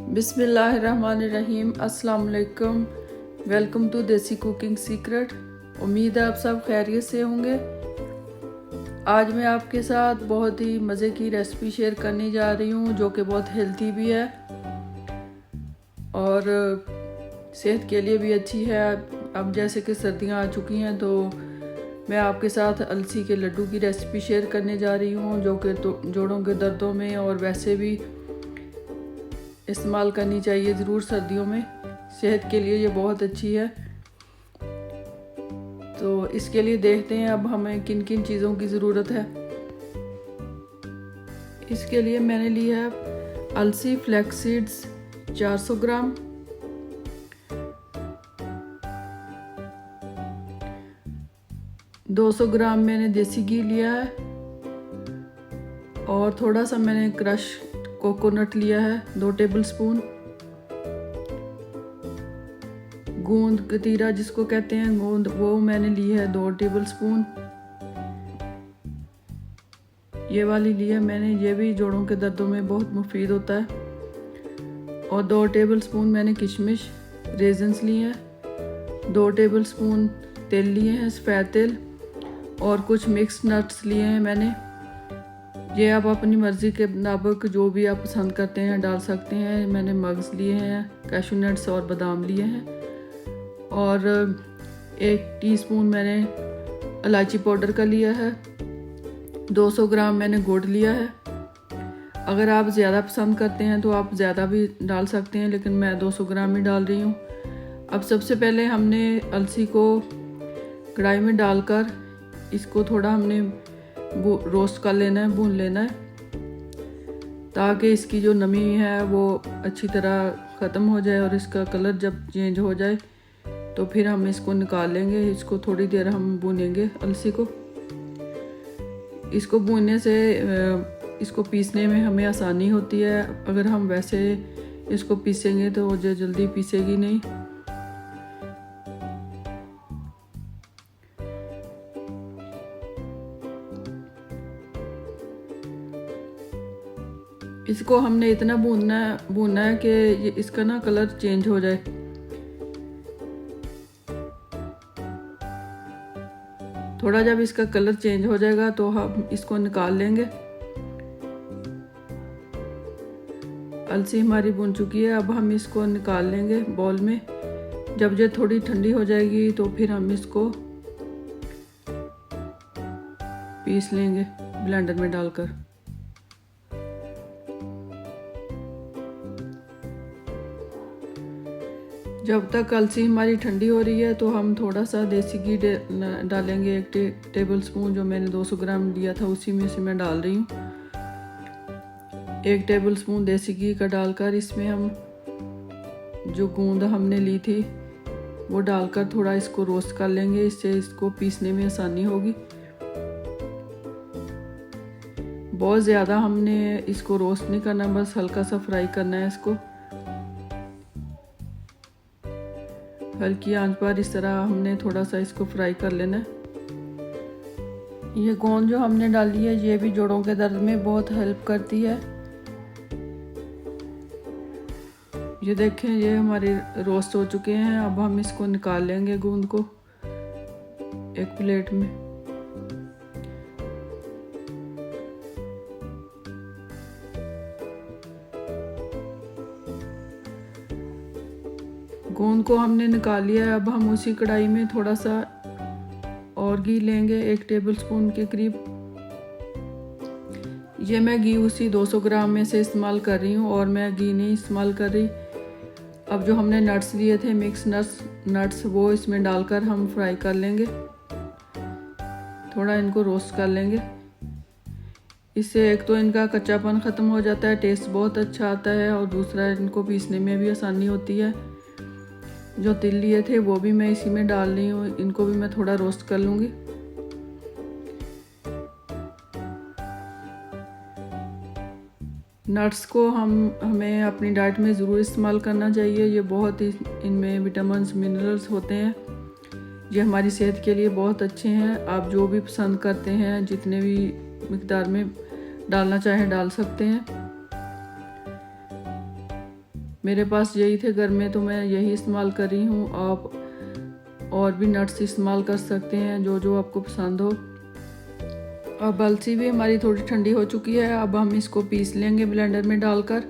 बिस्मिल्लाहिर्रहमानिर्रहीम। अस्सलाम वालेकुम। वेलकम टू देसी कुकिंग सीक्रेट। उम्मीद है आप सब खैरियत से होंगे। आज मैं आपके साथ बहुत ही मज़े की रेसिपी शेयर करने जा रही हूँ जो कि बहुत हेल्थी भी है और सेहत के लिए भी अच्छी है। अब जैसे कि सर्दियाँ आ चुकी हैं तो मैं आपके साथ अलसी के लड्डू की रेसिपी शेयर करने जा रही हूँ जो कि जोड़ों के दर्दों में और वैसे भी इस्तेमाल करनी चाहिए ज़रूर सर्दियों में। सेहत के लिए ये बहुत अच्छी है। तो इसके लिए देखते हैं अब हमें किन किन चीज़ों की ज़रूरत है। इसके लिए मैंने लिया है अलसी फ्लैक्स सीड्स 400 ग्राम, $200 मैंने देसी घी लिया है और थोड़ा सा मैंने क्रश कोकोनट लिया है 2 टेबलस्पून। गूंद कतीरा जिसको कहते हैं गूंद, वो मैंने ली है 2 टेबलस्पून। ये वाली ली है मैंने, ये भी जोड़ों के दर्दों में बहुत मुफीद होता है। और 2 टेबलस्पून मैंने किशमिश रेजन्स लिए हैं। 2 टेबलस्पून तेल लिए हैं, सफ़ेद तेल, और कुछ मिक्स नट्स लिए हैं मैंने। ये आप अपनी मर्ज़ी के मुताबिक जो भी आप पसंद करते हैं डाल सकते हैं। मैंने मग्स लिए हैं, कैशू नट्स और बादाम लिए हैं। और 1 टीस्पून मैंने इलायची पाउडर का लिया है। 200 ग्राम मैंने गुड़ लिया है। अगर आप ज़्यादा पसंद करते हैं तो आप ज़्यादा भी डाल सकते हैं, लेकिन मैं 200 ग्राम ही डाल रही हूँ। अब सबसे पहले हमने अलसी को कढ़ाई में डालकर इसको थोड़ा हमने रोस्ट कर लेना है, भून लेना है, ताकि इसकी जो नमी है वो अच्छी तरह ख़त्म हो जाए और इसका कलर जब चेंज हो जाए तो फिर हम इसको निकाल लेंगे। इसको थोड़ी देर हम भूनेंगे अलसी को। इसको भूनने से इसको पीसने में हमें आसानी होती है। अगर हम वैसे इसको पीसेंगे तो वो जल्दी पीसेगी नहीं। इसको हमने इतना भूनना है कि इसका ना कलर चेंज हो जाए। थोड़ा जब इसका कलर चेंज हो जाएगा तो हम इसको निकाल लेंगे। अलसी हमारी भून चुकी है, अब हम इसको निकाल लेंगे बाउल में। जब ये थोड़ी ठंडी हो जाएगी तो फिर हम इसको पीस लेंगे ब्लेंडर में डालकर। जब तक अलसी हमारी ठंडी हो रही है तो हम थोड़ा सा देसी घी डालेंगे। 1 टेबलस्पून जो मैंने 200 ग्राम लिया था उसी में से मैं डाल रही हूँ। 1 टेबलस्पून देसी घी का डालकर इसमें हम जो गूंद हमने ली थी वो डालकर थोड़ा इसको रोस्ट कर लेंगे। इससे इसको पीसने में आसानी होगी। बहुत ज़्यादा हमने इसको रोस्ट नहीं करना, बस हल्का सा फ्राई करना है इसको। हल्की आंच पर इस तरह हमने थोड़ा सा इसको फ्राई कर लेना है। ये गोंद जो हमने डाली है ये भी जोड़ों के दर्द में बहुत हेल्प करती है। ये देखें, ये हमारे रोस्ट हो चुके हैं। अब हम इसको निकाल लेंगे गोंद को एक प्लेट में। गोंद को हमने निकाल लिया है। अब हम उसी कढ़ाई में थोड़ा सा और घी लेंगे, 1 टेबलस्पून के करीब। ये मैं घी उसी 200 ग्राम में से इस्तेमाल कर रही हूँ और मैं घी नहीं इस्तेमाल कर रही। अब जो हमने नट्स लिए थे, मिक्स नट्स, वो इसमें डालकर हम फ्राई कर लेंगे। थोड़ा इनको रोस्ट कर लेंगे। इससे एक तो इनका कच्चापन ख़त्म हो जाता है, टेस्ट बहुत अच्छा आता है, और दूसरा इनको पीसने में भी आसानी होती है। जो तिल लिए थे वो भी मैं इसी में डाल रही हूँ। इनको भी मैं थोड़ा रोस्ट कर लूँगी। नट्स को हमें अपनी डाइट में ज़रूर इस्तेमाल करना चाहिए। ये बहुत ही इनमें विटामिन्स मिनरल्स होते हैं। ये हमारी सेहत के लिए बहुत अच्छे हैं। आप जो भी पसंद करते हैं जितने भी मिकदार में डालना चाहें डाल सकते हैं। मेरे पास यही थे घर में तो मैं यही इस्तेमाल कर रही हूँ। आप और भी नट्स इस्तेमाल कर सकते हैं जो जो आपको पसंद हो। अब अलसी भी हमारी थोड़ी ठंडी हो चुकी है। अब हम इसको पीस लेंगे ब्लेंडर में डालकर।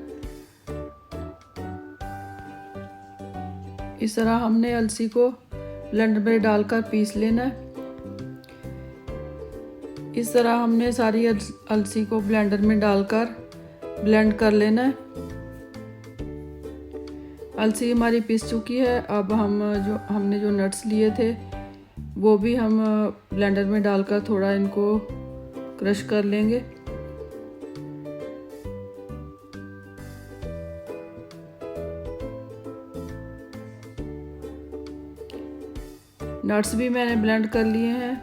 इस तरह हमने अलसी को ब्लेंडर में डालकर पीस लेना है। इस तरह हमने सारी अलसी को ब्लेंडर में डालकर ब्लेंड कर लेना है। अलसी हमारी पिस चुकी है। अब हमने जो नट्स लिए थे वो भी हम ब्लेंडर में डालकर थोड़ा इनको क्रश कर लेंगे। नट्स भी मैंने ब्लेंड कर लिए हैं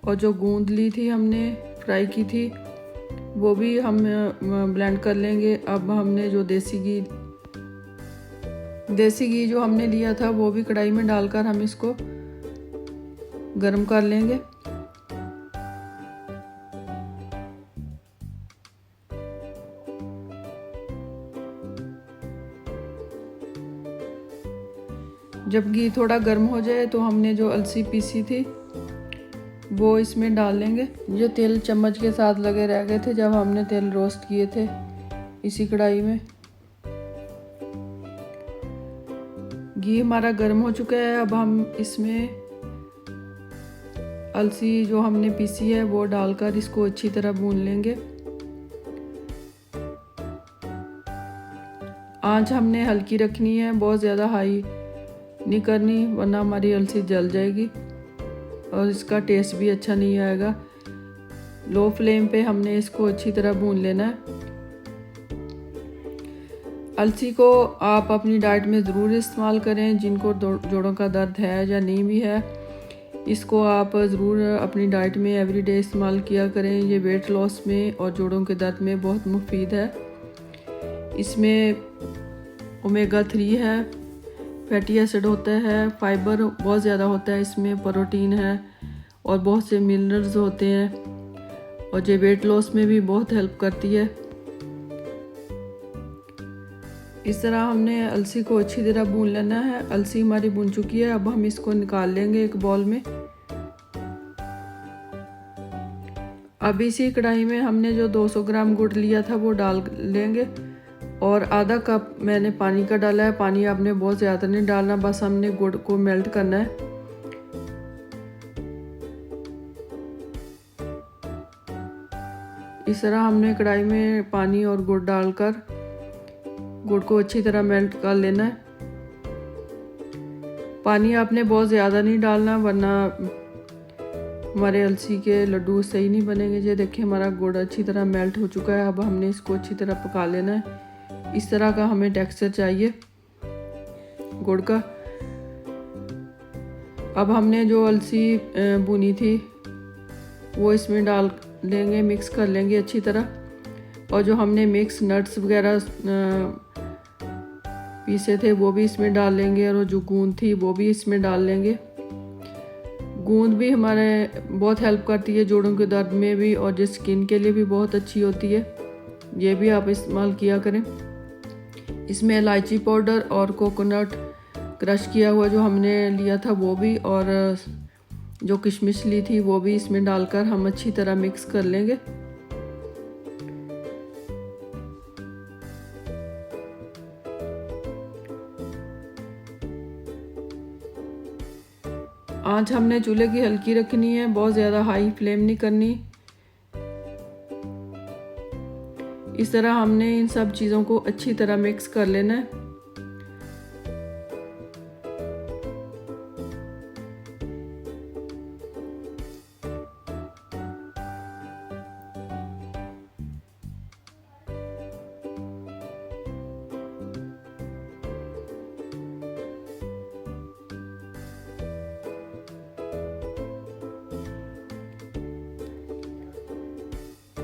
और जो गूंद ली थी हमने फ्राई की थी वो भी हम ब्लेंड कर लेंगे। अब हमने जो देसी घी जो हमने लिया था वो भी कढ़ाई में डालकर हम इसको गरम कर लेंगे। जब घी थोड़ा गर्म हो जाए तो हमने जो अलसी पीसी थी वो इसमें डाल लेंगे। जो तेल चम्मच के साथ लगे रह गए थे जब हमने तेल रोस्ट किए थे इसी कढ़ाई में। घी हमारा गर्म हो चुका है। अब हम इसमें अलसी जो हमने पीसी है वो डालकर इसको अच्छी तरह भून लेंगे। आंच हमने हल्की रखनी है, बहुत ज़्यादा हाई नहीं करनी वरना हमारी अलसी जल जाएगी और इसका टेस्ट भी अच्छा नहीं आएगा। लो फ्लेम पे हमने इसको अच्छी तरह भून लेना है। अलसी को आप अपनी डाइट में ज़रूर इस्तेमाल करें। जिनको जोड़ों का दर्द है या नहीं भी है इसको आप ज़रूर अपनी डाइट में एवरीडे इस्तेमाल किया करें। ये वेट लॉस में और जोड़ों के दर्द में बहुत मुफीद है। इसमें ओमेगा 3 है, फैटी एसिड होता है, फाइबर बहुत ज़्यादा होता है, इसमें प्रोटीन है और बहुत से मिनरल्स होते हैं और ये वेट लॉस में भी बहुत हेल्प करती है। इस तरह हमने अलसी को अच्छी तरह भून लेना है। अलसी हमारी भून चुकी है। अब हम इसको निकाल लेंगे एक बाउल में। अब इसी कढ़ाई में हमने जो 200 ग्राम गुड़ लिया था वो डाल लेंगे और आधा कप मैंने पानी का डाला है। पानी आपने बहुत ज़्यादा नहीं डालना, बस हमने गुड़ को मेल्ट करना है। इस तरह हमने कढ़ाई में पानी और गुड़ डालकर गुड़ को अच्छी तरह मेल्ट कर लेना है। पानी आपने बहुत ज़्यादा नहीं डालना वरना हमारे अलसी के लड्डू सही नहीं बनेंगे। ये देखिए हमारा गुड़ अच्छी तरह मेल्ट हो चुका है। अब हमने इसको अच्छी तरह पका लेना है। इस तरह का हमें टेक्सचर चाहिए गुड़ का। अब हमने जो अलसी भुनी थी वो इसमें डाल लेंगे, मिक्स कर लेंगे अच्छी तरह। और जो हमने मिक्स नट्स वगैरह पीसे थे वो भी इसमें डाल लेंगे और जो गूंद थी वो भी इसमें डाल लेंगे। गूंद भी हमारे बहुत हेल्प करती है जोड़ों के दर्द में भी और जो स्किन के लिए भी बहुत अच्छी होती है। ये भी आप इस्तेमाल किया करें। इसमें इलायची पाउडर और कोकोनट क्रश किया हुआ जो हमने लिया था वो भी और जो किशमिश ली थी वो भी इसमें डालकर हम अच्छी तरह मिक्स कर लेंगे। आंच हमने चूल्हे की हल्की रखनी है, बहुत ज़्यादा हाई फ्लेम नहीं करनी। इस तरह हमने इन सब चीज़ों को अच्छी तरह मिक्स कर लेना है।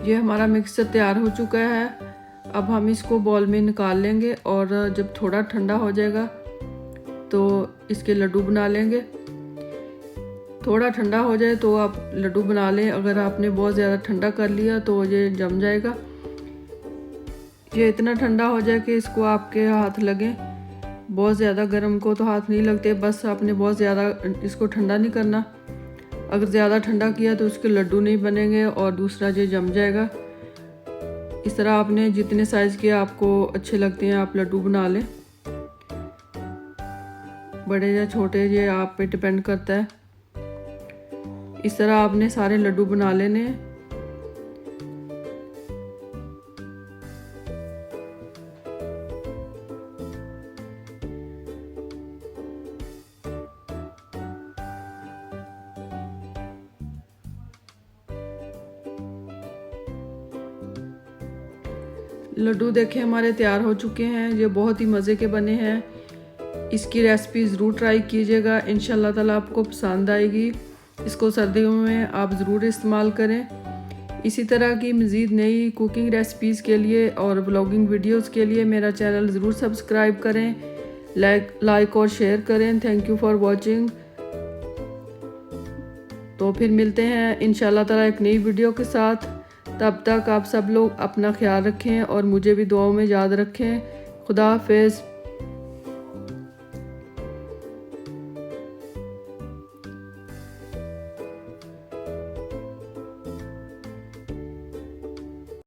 ये हमारा मिक्सचर तैयार हो चुका है। अब हम इसको बॉल में निकाल लेंगे और जब थोड़ा ठंडा हो जाएगा तो इसके लड्डू बना लेंगे। थोड़ा ठंडा हो जाए तो आप लड्डू बना लें। अगर आपने बहुत ज़्यादा ठंडा कर लिया तो ये जम जाएगा। ये इतना ठंडा हो जाए कि इसको आपके हाथ लगे। बहुत ज़्यादा गर्म को तो हाथ नहीं लगते, बस आपने बहुत ज़्यादा इसको ठंडा नहीं करना। अगर ज़्यादा ठंडा किया तो उसके लड्डू नहीं बनेंगे और दूसरा ये जम जाएगा। इस तरह आपने जितने साइज़ के आपको अच्छे लगते हैं आप लड्डू बना लें, बड़े या छोटे ये आप पे डिपेंड करता है। इस तरह आपने सारे लड्डू बना लेने हैं। लड्डू देखें हमारे तैयार हो चुके हैं। ये बहुत ही मज़े के बने हैं। इसकी रेसिपी ज़रूर ट्राई कीजिएगा, इंशाल्लाह ताला आपको पसंद आएगी। इसको सर्दियों में आप ज़रूर इस्तेमाल करें। इसी तरह की मज़ीद नई कुकिंग रेसिपीज़ के लिए और व्लॉगिंग वीडियोस के लिए मेरा चैनल ज़रूर सब्सक्राइब करें, लाइक और शेयर करें। Thank you for watching. तो फिर मिलते हैं इंशाल्लाह ताला एक नई वीडियो के साथ। तब तक आप सब लोग अपना ख्याल रखें और मुझे भी दुआओं में याद रखें। खुदा हाफिज़।